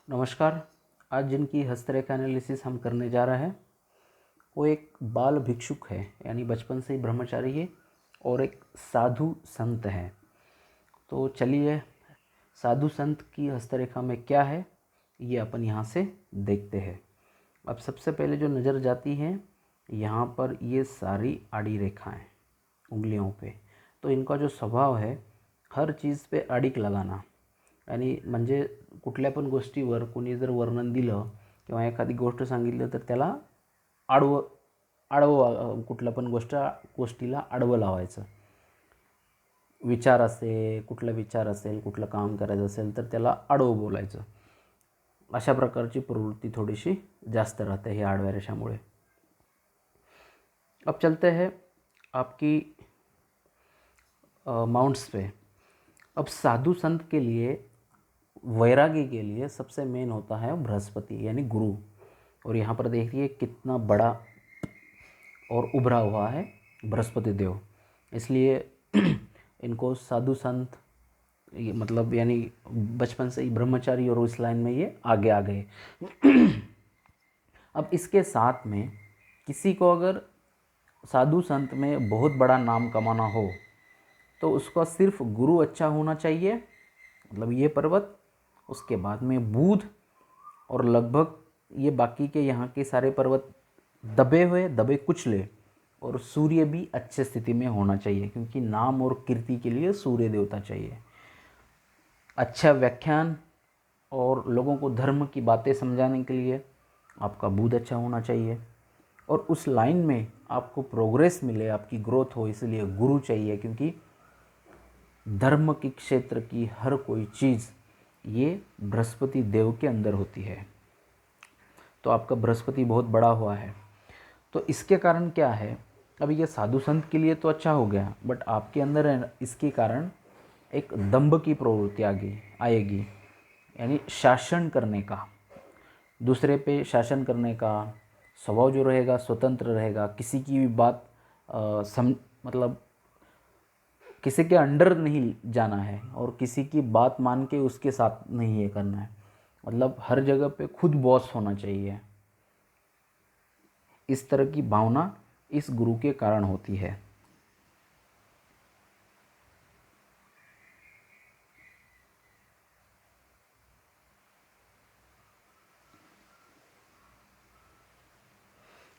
नमस्कार। आज जिनकी हस्तरेखा एनालिसिस हम करने जा रहे हैं वो एक बाल भिक्षुक है, यानी बचपन से ही ब्रह्मचारी है और एक साधु संत है। तो चलिए साधु संत की हस्तरेखा में क्या है ये अपन यहाँ से देखते हैं। अब सबसे पहले जो नज़र जाती है यहाँ पर ये सारी आड़ी रेखाएं उंगलियों पे, तो इनका जो स्वभाव है हर चीज़ पे अडीक लगाना, आणि म्हणजे कुठल्या पण गोष्टीवर कोणी जर वर्णन दिलं किंवा एखादी गोष्ट सांगितलं तर त्याला आडवं आडवं कुठल्या पण गोष्टीला आडवं लावायचं। विचार असेल, कुठला विचार असेल, कुठलं काम करायचं असेल तर त्याला आडवं बोलायचं। अशा प्रकारची प्रवृत्ती थोडीशी जास्त रहते है आडव्या रेषामुळे। अब चलते हैं आपकी माउंट्स पे। अब साधु संत के लिए, वैरागी के लिए सबसे मेन होता है बृहस्पति यानी गुरु। और यहाँ पर देखिए कितना बड़ा और उभरा हुआ है बृहस्पति देव, इसलिए इनको साधु संत ये मतलब यानी बचपन से ही ब्रह्मचारी और इस लाइन में ये आगे आ गए। अब इसके साथ में किसी को अगर साधु संत में बहुत बड़ा नाम कमाना हो तो उसका सिर्फ गुरु अच्छा होना चाहिए, मतलब ये पर्वत, उसके बाद में बुध, और लगभग ये बाकी के यहाँ के सारे पर्वत दबे कुचले, और सूर्य भी अच्छे स्थिति में होना चाहिए क्योंकि नाम और कीर्ति के लिए सूर्य देवता चाहिए। अच्छा व्याख्यान और लोगों को धर्म की बातें समझाने के लिए आपका बुध अच्छा होना चाहिए, और उस लाइन में आपको प्रोग्रेस मिले, आपकी ग्रोथ हो, इसलिए गुरु चाहिए क्योंकि धर्म के क्षेत्र की हर कोई चीज़ ये बृहस्पति देव के अंदर होती है। तो आपका बृहस्पति बहुत बड़ा हुआ है, तो इसके कारण क्या है, अब ये साधु संत के लिए तो अच्छा हो गया, बट आपके अंदर है इसके कारण एक दंभ की प्रवृत्ति आएगी, यानी शासन करने का, दूसरे पे शासन करने का स्वभाव जो रहेगा स्वतंत्र रहेगा। किसी की भी बात मतलब किसी के अंडर नहीं जाना है और किसी की बात मान के उसके साथ नहीं ये करना है, मतलब हर जगह पे खुद बॉस होना चाहिए। इस तरह की भावना इस गुरु के कारण होती है।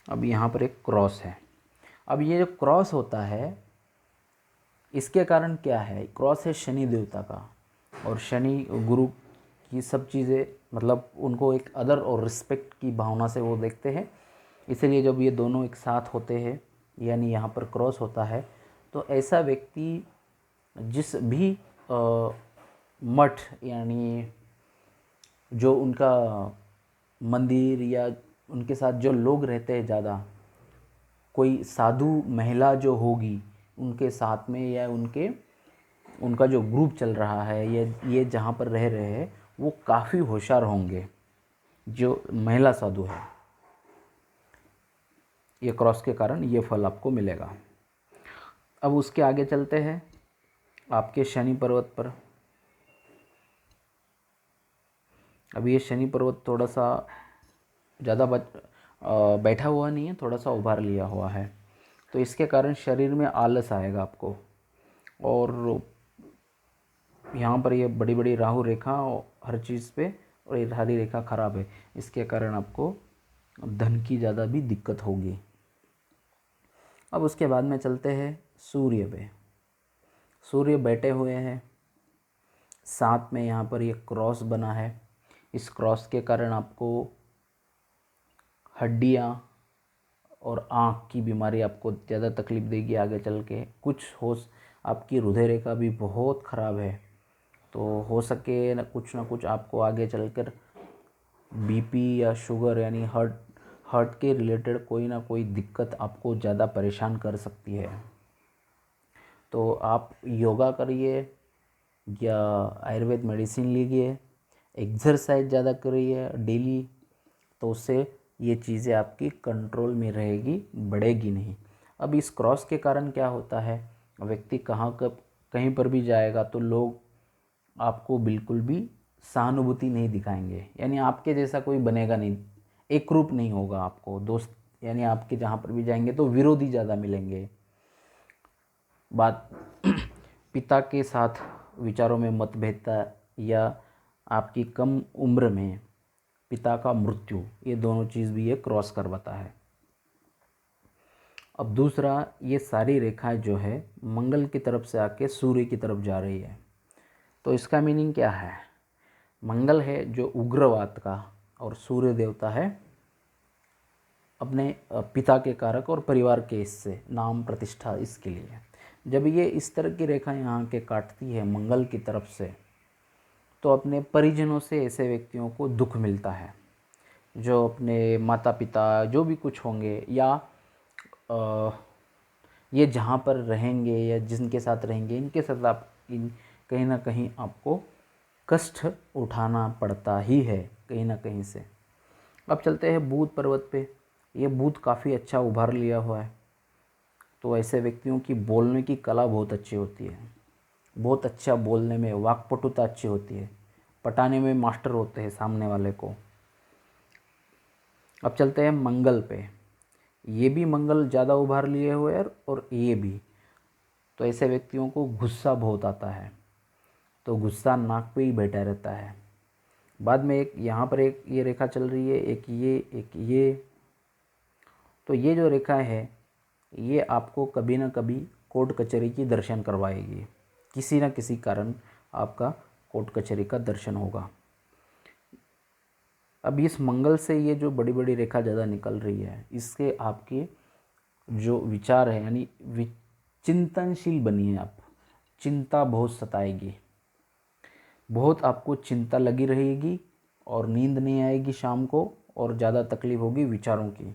अब यहाँ पर एक क्रॉस है। अब ये जो क्रॉस होता है इसके कारण क्या है, क्रॉस है शनि देवता का, और शनि गुरु की सब चीज़ें मतलब उनको एक अदर और रिस्पेक्ट की भावना से वो देखते हैं, इसलिए जब ये दोनों एक साथ होते हैं यानी यहाँ पर क्रॉस होता है तो ऐसा व्यक्ति जिस भी मठ यानी जो उनका मंदिर या उनके साथ जो लोग रहते हैं ज़्यादा, कोई साधु महिला जो होगी उनके साथ में या उनका जो ग्रुप चल रहा है ये जहाँ पर रह रहे हैं वो काफ़ी होशियार होंगे जो महिला साधु है। ये क्रॉस के कारण ये फल आपको मिलेगा। अब उसके आगे चलते हैं आपके शनि पर्वत पर। अब ये शनि पर्वत थोड़ा सा ज़्यादा बैठा हुआ नहीं है, थोड़ा सा उभार लिया हुआ है, तो इसके कारण शरीर में आलस आएगा आपको। और यहाँ पर ये बड़ी बड़ी राहु रेखा हर चीज़ पे, और ये हरी रेखा ख़राब है, इसके कारण आपको धन की ज़्यादा भी दिक्कत होगी। अब उसके बाद में चलते हैं सूर्य पे। सूर्य बैठे हुए हैं, साथ में यहाँ पर ये क्रॉस बना है, इस क्रॉस के कारण आपको हड्डियाँ और आँख की बीमारी आपको ज़्यादा तकलीफ़ देगी आगे चल के। कुछ हो आपकी हृदय रेखा भी बहुत ख़राब है, तो हो सके ना कुछ आपको आगे चलकर बीपी या शुगर यानी हार्ट के रिलेटेड कोई ना कोई दिक्कत आपको ज़्यादा परेशान कर सकती है। तो आप योगा करिए या आयुर्वेद मेडिसिन लीजिए, एक्सरसाइज ज़्यादा करिए डेली, तो उससे ये चीज़ें आपकी कंट्रोल में रहेगी, बढ़ेगी नहीं। अब इस क्रॉस के कारण क्या होता है, व्यक्ति कहीं पर भी जाएगा तो लोग आपको बिल्कुल भी सहानुभूति नहीं दिखाएंगे, यानी आपके जैसा कोई बनेगा नहीं, एक रूप नहीं होगा आपको दोस्त, यानी आपके जहाँ पर भी जाएंगे तो विरोधी ज़्यादा मिलेंगे। बात पिता के साथ विचारों में मतभेदता या आपकी कम उम्र में पिता का मृत्यु, ये दोनों चीज़ भी ये क्रॉस करवाता है। अब दूसरा, ये सारी रेखाएं जो है मंगल की तरफ से आके सूर्य की तरफ जा रही है, तो इसका मीनिंग क्या है? मंगल है जो उग्रवाद का, और सूर्य देवता है अपने पिता के कारक और परिवार के हिस्से, नाम प्रतिष्ठा, इसके लिए। जब ये इस तरह की रेखा यहाँ के काटती है मंगल की तरफ से, तो अपने परिजनों से ऐसे व्यक्तियों को दुख मिलता है, जो अपने माता पिता जो भी कुछ होंगे, या ये जहाँ पर रहेंगे या जिनके साथ रहेंगे, इनके साथ आप कहीं ना कहीं आपको कष्ट उठाना पड़ता ही है कहीं ना कहीं से। अब चलते हैं बुध पर्वत पे। ये बुध काफ़ी अच्छा उभार लिया हुआ है, तो ऐसे व्यक्तियों की बोलने की कला बहुत अच्छी होती है, बहुत अच्छा बोलने में वाक्पटुता अच्छी होती है, पटाने में मास्टर होते हैं सामने वाले को। अब चलते हैं मंगल पे। ये भी मंगल ज़्यादा उभार लिए हुए हैं और ये भी, तो ऐसे व्यक्तियों को गुस्सा बहुत आता है, तो गुस्सा नाक पे ही बैठा रहता है। बाद में एक यहाँ पर एक ये रेखा चल रही है, एक ये, तो ये जो रेखा है ये आपको कभी ना कभी कोर्ट कचहरी की दर्शन करवाएगी, किसी न किसी कारण आपका कोर्ट कचहरी का दर्शन होगा। अब इस मंगल से ये जो बड़ी बड़ी रेखा ज़्यादा निकल रही है, इसके आपके जो विचार है, यानी चिंतनशील बनिए आप, चिंता बहुत सताएगी, बहुत आपको चिंता लगी रहेगी और नींद नहीं आएगी शाम को, और ज़्यादा तकलीफ होगी विचारों की,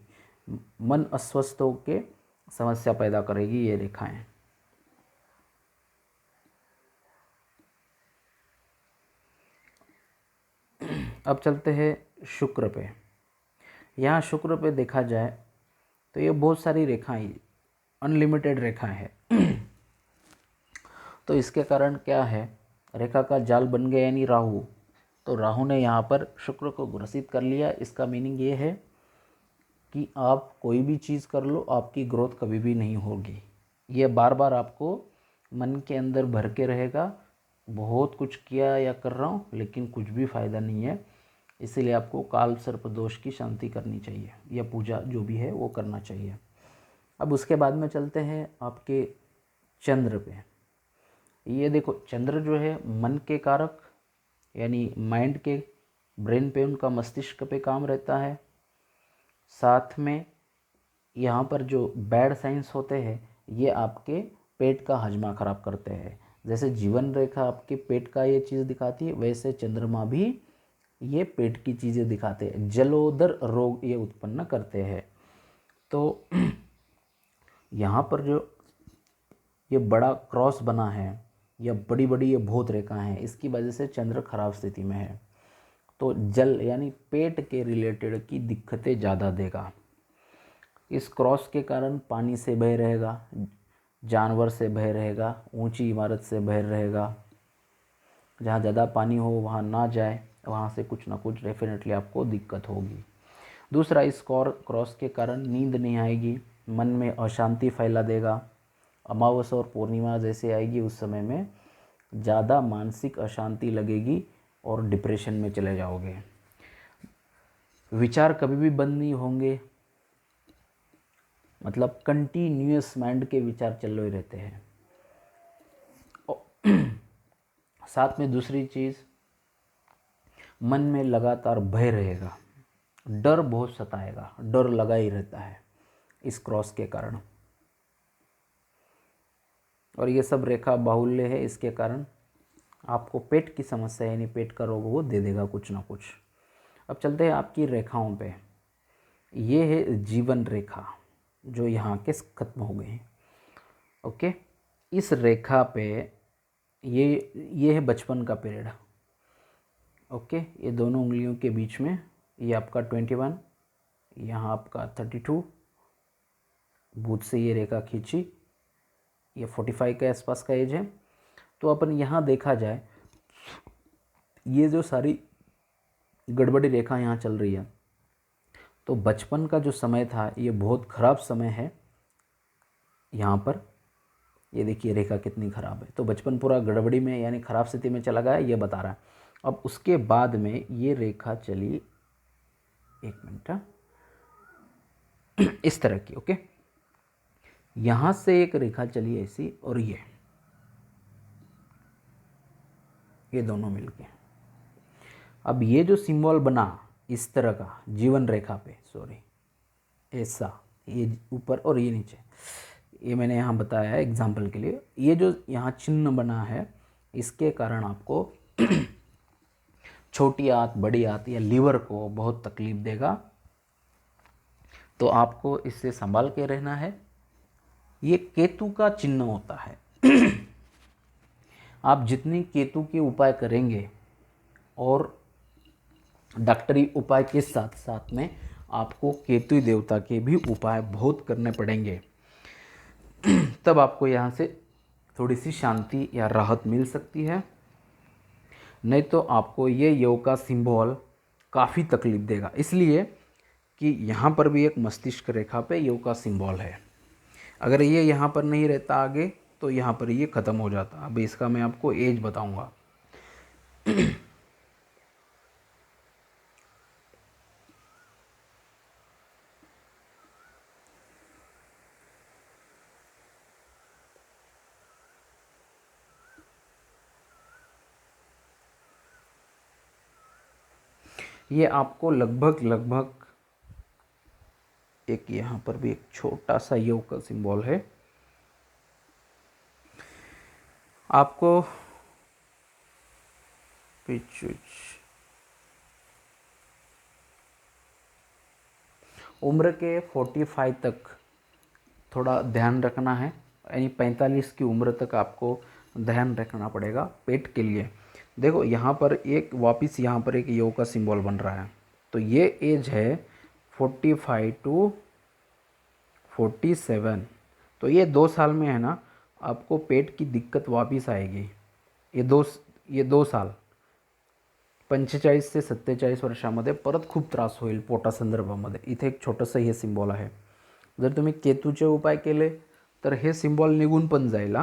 मन अस्वस्थ होकर समस्या पैदा करेगी ये रेखाएं। अब चलते हैं शुक्र पे। यहाँ शुक्र पे देखा जाए तो ये बहुत सारी रेखाएं, अनलिमिटेड रेखाएं हैं। तो इसके कारण क्या है, रेखा का जाल बन गया यानी राहु, तो राहु ने यहाँ पर शुक्र को ग्रसित कर लिया। इसका मीनिंग ये है कि आप कोई भी चीज़ कर लो, आपकी ग्रोथ कभी भी नहीं होगी। ये बार बार आपको मन के अंदर भर के रहेगा, बहुत कुछ किया या कर रहा हूँ लेकिन कुछ भी फ़ायदा नहीं है, इसीलिए आपको काल सर्प दोष की शांति करनी चाहिए, या पूजा जो भी है वो करना चाहिए। अब उसके बाद में चलते हैं आपके चंद्र पे। ये देखो, चंद्र जो है मन के कारक, यानी माइंड के, ब्रेन पे, उनका मस्तिष्क पे काम रहता है। साथ में यहाँ पर जो बैड साइंस होते हैं ये आपके पेट का हजमा खराब करते हैं। जैसे जीवन रेखा आपके पेट का ये चीज़ दिखाती है, वैसे चंद्रमा भी ये पेट की चीज़ें दिखाते हैं, जलोदर रोग ये उत्पन्न करते हैं। तो यहाँ पर जो ये बड़ा क्रॉस बना है या बड़ी बड़ी ये भूत रेखा है, इसकी वजह से चंद्र खराब स्थिति में है, तो जल यानी पेट के रिलेटेड की दिक्कतें ज़्यादा देगा। इस क्रॉस के कारण पानी से भय रहेगा, जानवर से भय रहेगा, ऊंची इमारत से भय रहेगा, जहाँ ज़्यादा पानी हो वहाँ ना जाए, वहाँ से कुछ ना कुछ डेफिनेटली आपको दिक्कत होगी। दूसरा, इस क्रॉस के कारण नींद नहीं आएगी, मन में अशांति फैला देगा। अमावस्या और पूर्णिमा जैसे आएगी उस समय में ज़्यादा मानसिक अशांति लगेगी और डिप्रेशन में चले जाओगे। विचार कभी भी बंद नहीं होंगे, मतलब कंटिन्यूअस माइंड के विचार चल रहे रहते हैं। साथ में दूसरी चीज़, मन में लगातार भय रहेगा, डर बहुत सताएगा, डर लगा ही रहता है इस क्रॉस के कारण। और ये सब रेखा बाहुल्य है, इसके कारण आपको पेट की समस्या यानी पेट का रोग वो दे देगा कुछ ना कुछ। अब चलते हैं आपकी रेखाओं पे। ये है जीवन रेखा जो यहाँ के खत्म हो गए हैं। ओके, इस रेखा पे ये है बचपन का पीरियड। ओके, ये दोनों उंगलियों के बीच में ये आपका 21, यहाँ आपका 32, बुध से ये रेखा खींची, ये 45 के आसपास का एज है। तो अपन यहाँ देखा जाए ये जो सारी गड़बड़ी रेखा यहाँ चल रही है, तो बचपन का जो समय था ये बहुत ख़राब समय है। यहाँ पर ये देखिए रेखा कितनी ख़राब है, तो बचपन पूरा गड़बड़ी में यानी ख़राब स्थिति में चला गया, ये बता रहा है। अब उसके बाद में ये रेखा चली, एक मिनट, इस तरह की, ओके। यहाँ से एक रेखा चली ऐसी, और ये दोनों मिलके, अब ये जो सिंबल बना इस तरह का जीवन रेखा पे, सॉरी ऐसा, ये ऊपर और ये नीचे, ये मैंने यहाँ बताया है एग्जाम्पल के लिए। ये जो यहाँ चिन्ह बना है, इसके कारण आपको छोटी आंत, बड़ी आंत या लीवर को बहुत तकलीफ देगा, तो आपको इससे संभाल के रहना है। ये केतु का चिन्ह होता है। आप जितनी केतु के उपाय करेंगे और डॉक्टरी उपाय के साथ साथ में आपको केतु देवता के भी उपाय बहुत करने पड़ेंगे, तब आपको यहाँ से थोड़ी सी शांति या राहत मिल सकती है। नहीं तो आपको ये योग का सिंबल काफ़ी तकलीफ देगा, इसलिए कि यहाँ पर भी एक मस्तिष्क रेखा पे योग का सिंबल है। अगर ये यहाँ पर नहीं रहता आगे, तो यहाँ पर ये ख़त्म हो जाता। अब इसका मैं आपको एज बताऊँगा। ये आपको लगभग एक, यहाँ पर भी एक छोटा सा योग का सिंबल है। आपको उम्र के 45 तक थोड़ा ध्यान रखना है, यानी 45 की उम्र तक आपको ध्यान रखना पड़ेगा पेट के लिए। देखो यहाँ पर एक वापस यहाँ पर एक योग का सिंबल बन रहा है, तो ये एज है 45 टू 47, तो ये 2 साल में है ना आपको पेट की दिक्कत वापस आएगी। ये दो साल 45 ते 47 वर्षामध्ये परत खूप त्रास होईल पोटा संदर्भामध्ये। इथे एक छोटंसं हे सिंबल आहे। जर तुम्ही केतूचे उपाय केले तर हे सिंबल निघून पण जाईल।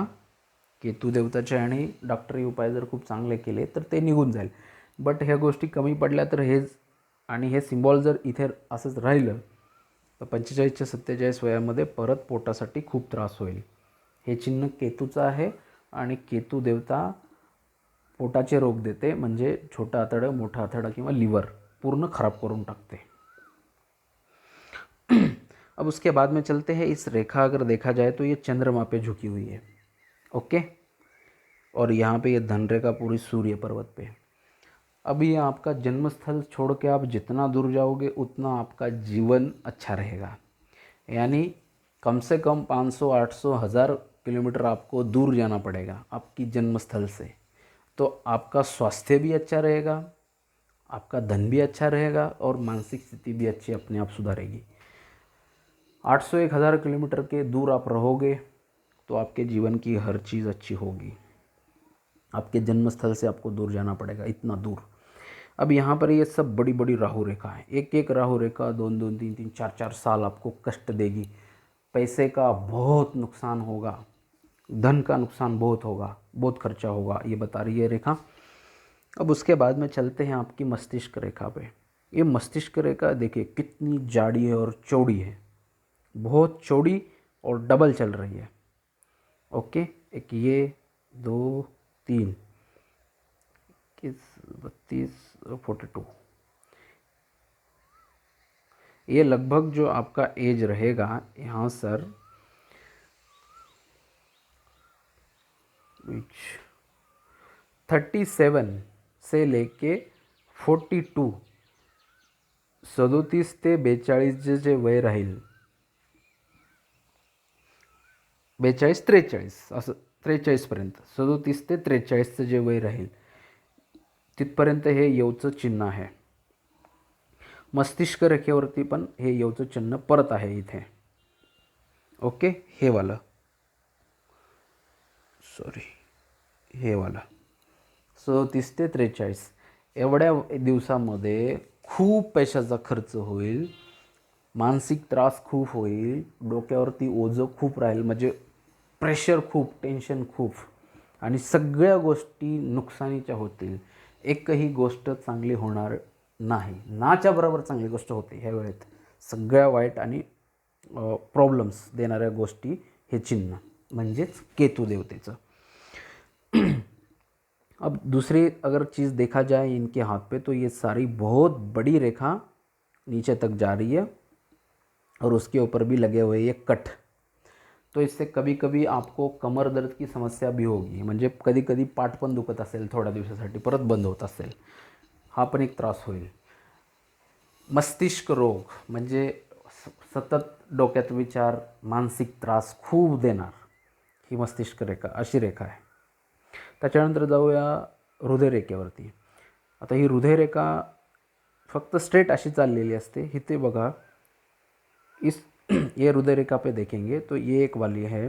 केतू देवताचे आणि डॉक्टरी उपाय जर खूप चांगले केले तर ते निघून जाईल, बट ह्या गोष्टी कमी पडल्या तर हे सिंबल जर इथे असंच राहिलं तर 45 ते 47 वयामध्ये परत पोटासाठी खूप त्रास होईल। हे चिन्ह केतूचं आहे आणि केतू देवता पोटाचे रोग देते, म्हणजे छोटा आतडं, मोठा आतडा किंवा लिव्हर पूर्ण खराब करून टाकते। अब उसके बाद में चलते हैं, इस रेखा अगर देखा जाए तो ये चंद्रमा पे झुकी हुई है, ओके, और यहाँ पे ये धन रेखा पूरी सूर्य पर्वत पे। अब ये आपका जन्मस्थल छोड़ के आप जितना दूर जाओगे उतना आपका जीवन अच्छा रहेगा, यानी कम से कम 500, 800, 1000 किलोमीटर आपको दूर जाना पड़ेगा आपकी जन्मस्थल से, तो आपका स्वास्थ्य भी अच्छा रहेगा, आपका धन भी अच्छा रहेगा और मानसिक स्थिति भी अच्छी अपने आप सुधारेगी। 800, 1000 किलोमीटर के दूर आप रहोगे तो आपके जीवन की हर चीज़ अच्छी होगी। आपके जन्मस्थल से आपको दूर जाना पड़ेगा, इतना दूर। अब यहाँ पर ये सब बड़ी बड़ी राहु रेखा है, एक एक राहु रेखा 2-2, 3-3, 4-4 साल आपको कष्ट देगी। पैसे का बहुत नुकसान होगा, धन का नुकसान बहुत होगा, बहुत खर्चा होगा, ये बता रही है रेखा। अब उसके बाद में चलते हैं आपकी मस्तिष्क रेखा पे। ये मस्तिष्क रेखा देखिए कितनी जाड़ी है और चौड़ी है, बहुत चौड़ी और डबल चल रही है, ओके। एक ये 2, 3, 32, 42, ये लगभग जो आपका एज रहेगा यहाँ सर 37 से लेके 42, 37 ते 42 जे वय राहील, 42-43 असं 43पर्यंत, 37 ते 43चं जे वय राहील तिथपर्यंत हे यवचं चिन्ह आहे। मस्तिष्क रेखेवरती पण हे यवचं चिन्ह परत आहे इथे, ओके। हे वाला, सॉरी, हे वाला 37 ते 43, एवढ्या दिवसामध्ये खूप पैशाचा खर्च होईल, मानसिक त्रास खूप होईल, डोक्यावरती ओझं खूप राहील, म्हणजे प्रेशर खूप, टेन्शन खूप, आणि सगळ्या गोष्टी नुकसानीच्या होतील. एकही गोष्ट चांगली होणार नाही. नाच्या बरोबर चांगली गोष्ट होते ह्या वेळेत. सगळ्या वाईट आणि प्रॉब्लम्स देणाऱ्या गोष्टी हे चिन्ह म्हणजेच केतु देवतेचं. अब दूसरी अगर चीज़ देखा जाए इनके हाथ पे, तो ये सारी बहुत बड़ी रेखा नीचे तक जा रही है और उसके ऊपर भी लगे हुए ये कट. तो इससे कभी कभी आपको कमर दर्द की समस्या भी होगी, म्हणजे कधी कधी पाठ पण दुखत असेल थोड्या दिवसासाठी, परत बंद होत असेल, हा पण एक त्रास होईल. मस्तिष्क रोग म्हणजे सतत डोक्यात विचार, मानसिक त्रास खूप देणार, ही मस्तिष्क रेखा अशी रेखा आहे. त्याच्यानंतर जाऊया हृदयरेखेवरती. आता ही हृदयरेखा फक्त स्ट्रेट अशी चाललेली असते. इथे बघा, इस ये हृदय रेखा पे देखेंगे तो ये एक वाली है,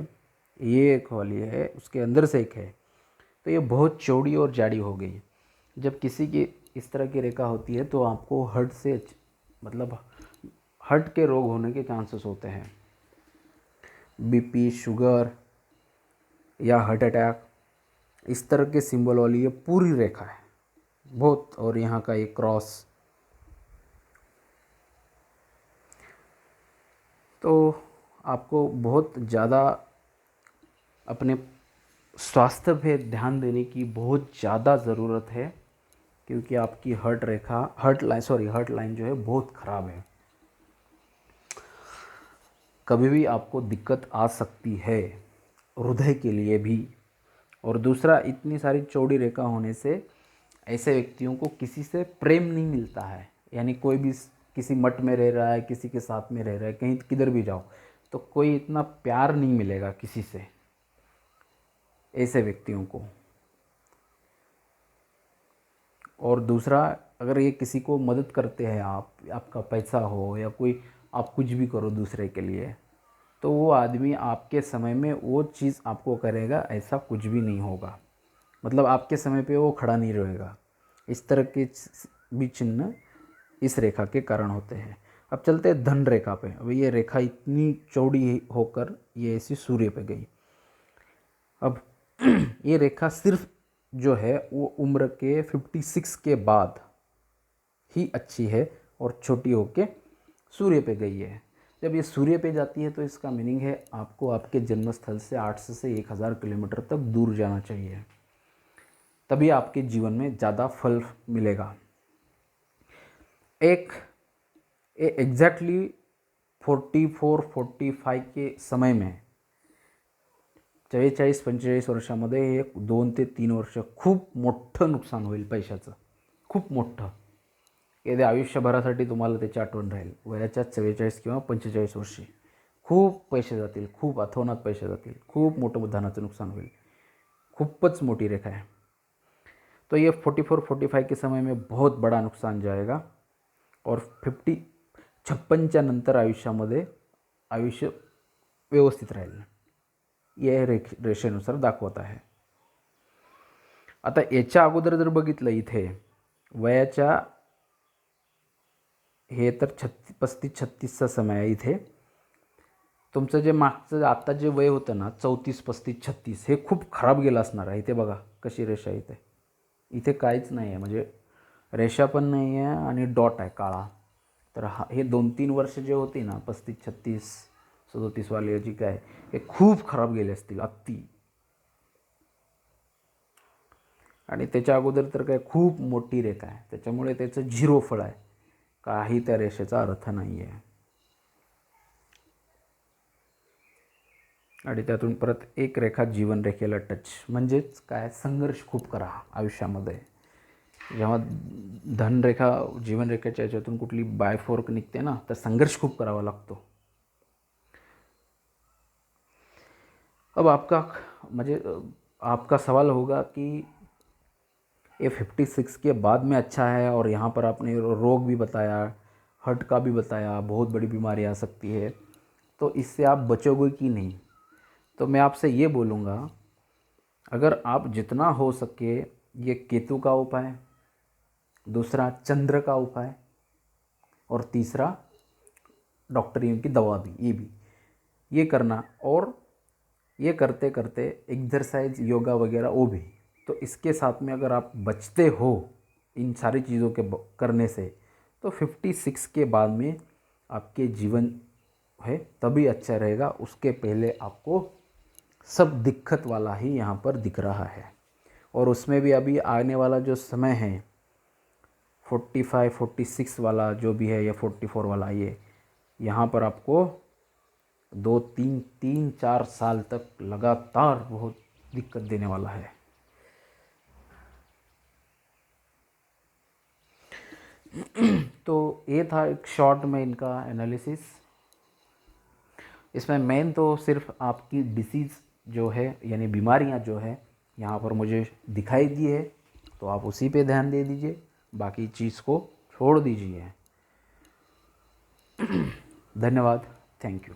ये एक वाली है, उसके अंदर से एक है, तो ये बहुत चौड़ी और जाड़ी हो गई. जब किसी की इस तरह की रेखा होती है तो आपको हार्ट से मतलब हार्ट के रोग होने के चांसेस होते हैं, बीपी, शुगर या हार्ट अटैक, इस तरह के सिंबल वाली ये पूरी रेखा है बहुत. और यहाँ का एक क्रॉस, तो आपको बहुत ज़्यादा अपने स्वास्थ्य पे ध्यान देने की बहुत ज़्यादा ज़रूरत है, क्योंकि आपकी हार्ट लाइन जो है बहुत ख़राब है. कभी भी आपको दिक्कत आ सकती है हृदय के लिए भी. और दूसरा, इतनी सारी चौड़ी रेखा होने से ऐसे व्यक्तियों को किसी से प्रेम नहीं मिलता है. यानी कोई भी किसी मठ में रह रहा है, किसी के साथ में रह रहा है, कहीं किधर भी जाओ तो कोई इतना प्यार नहीं मिलेगा किसी से, ऐसे व्यक्तियों को. और दूसरा, अगर ये किसी को मदद करते हैं आप, आपका पैसा हो या कोई, आप कुछ भी करो दूसरे के लिए, तो वो आदमी आपके समय में वो चीज़ आपको करेगा, ऐसा कुछ भी नहीं होगा. मतलब आपके समय पे वो खड़ा नहीं रहेगा. इस तरह के भी चिन्ह इस रेखा के कारण होते हैं. अब चलते हैं धन रेखा पे. अब ये रेखा इतनी चौड़ी होकर ये ऐसी सूर्य पे गई. अब ये रेखा सिर्फ जो है वो उम्र के 56 के बाद ही अच्छी है और छोटी होके सूर्य पे गई है. जब ये सूर्य पे जाती है तो इसका मीनिंग है आपको आपके जन्म स्थल से 800 से 1000 किलोमीटर तक दूर जाना चाहिए, तभी आपके जीवन में ज़्यादा फल मिलेगा. एक एग्जैक्टली 44-45 के समय में 44-45 वर्षामध्ये एक 2 ते 3 वर्ष खूप मोठं नुकसान होईल पैशाचं, खूप मोठं. हे आयुष्यभरासाठी तुम्हाला त्याची आठवण राहील. वयाच्या 44 किंवा 45 वर्षी खूप पैसे जातील, खूप अथोनात पैसे जातील, खूप मोठं धनाचं नुकसान होईल. खूपच मोटी रेखा है. तो ये 44-45 के समय में बहुत बड़ा नुकसान जाएगा. और 56च्या नंतर आयुष्यामध्ये आयुष्य व्यवस्थित राहील, ये रेषेनुसार दाखवत आहे. आता याच्या अगोदर जर बघितलं इथे वयाच्या, हे तर 35-36चा समय आहे. इथे तुमचं जे मागचं आता जे वय होतं ना 34, 35, 36, हे खूप खराब गेलं असणार आहे. इथे बघा कशी रेषा इथे, इथे काहीच नाही आहे, म्हणजे रेषा पण नाही आहे आणि डॉट आहे काळा. तर हे 2-3 वर्ष जे होती ना 35-36, 37 वाली जी काय, हे खूप खराब गेले असतील अगदी. आणि त्याच्या अगोदर तर काय खूप मोठी रेखा आहे, त्याच्यामुळे त्याचं 0 फळ आहे, काही त्या रेषेचा अर्थ नाही आहे. आणि त्यातून परत एक रेखा जीवन रेखेला टच, म्हणजेच काय, संघर्ष खूप करा आयुष्यामध्ये. जेव्हा धनरेखा जीवनरेखेच्या याच्यातून कुठली बायफोर्क निघते ना, तर संघर्ष खूप करावा लागतो. अब आपका सवाल होगा कि ये 56 के बाद में अच्छा है, और यहाँ पर आपने रोग भी बताया, हार्ट का भी बताया, बहुत बड़ी बीमारी आ सकती है, तो इससे आप बचोगे कि नहीं. तो मैं आपसे ये बोलूँगा, अगर आप जितना हो सके ये केतु का उपाय, दूसरा चंद्र का उपाय, और तीसरा डॉक्टरियों की दवा भी, ये करना। और ये करते करते एक्सरसाइज, योगा वगैरह वो भी। तो इसके साथ में अगर आप बचते हो इन सारी चीज़ों के करने से, तो 56 के बाद में आपके जीवन है तभी अच्छा रहेगा। उसके पहले आपको सब दिक्कत वाला ही यहाँ पर दिख रहा है। और उसमें भी अभी आने वाला जो समय है 45, 46 वाला जो भी है, या 44 वाला, ये यहाँ पर आपको 3-4 साल तक लगातार बहुत दिक्कत देने वाला है। तो ये था एक शॉर्ट में इनका एनालिसिस। इसमें मेन तो सिर्फ आपकी डिसीज़ जो है, यानी बीमारियां जो है यहाँ पर मुझे दिखाई दी है, तो आप उसी पे ध्यान दे दीजिए, बाकी चीज़ को छोड़ दीजिए। धन्यवाद, थैंक यू।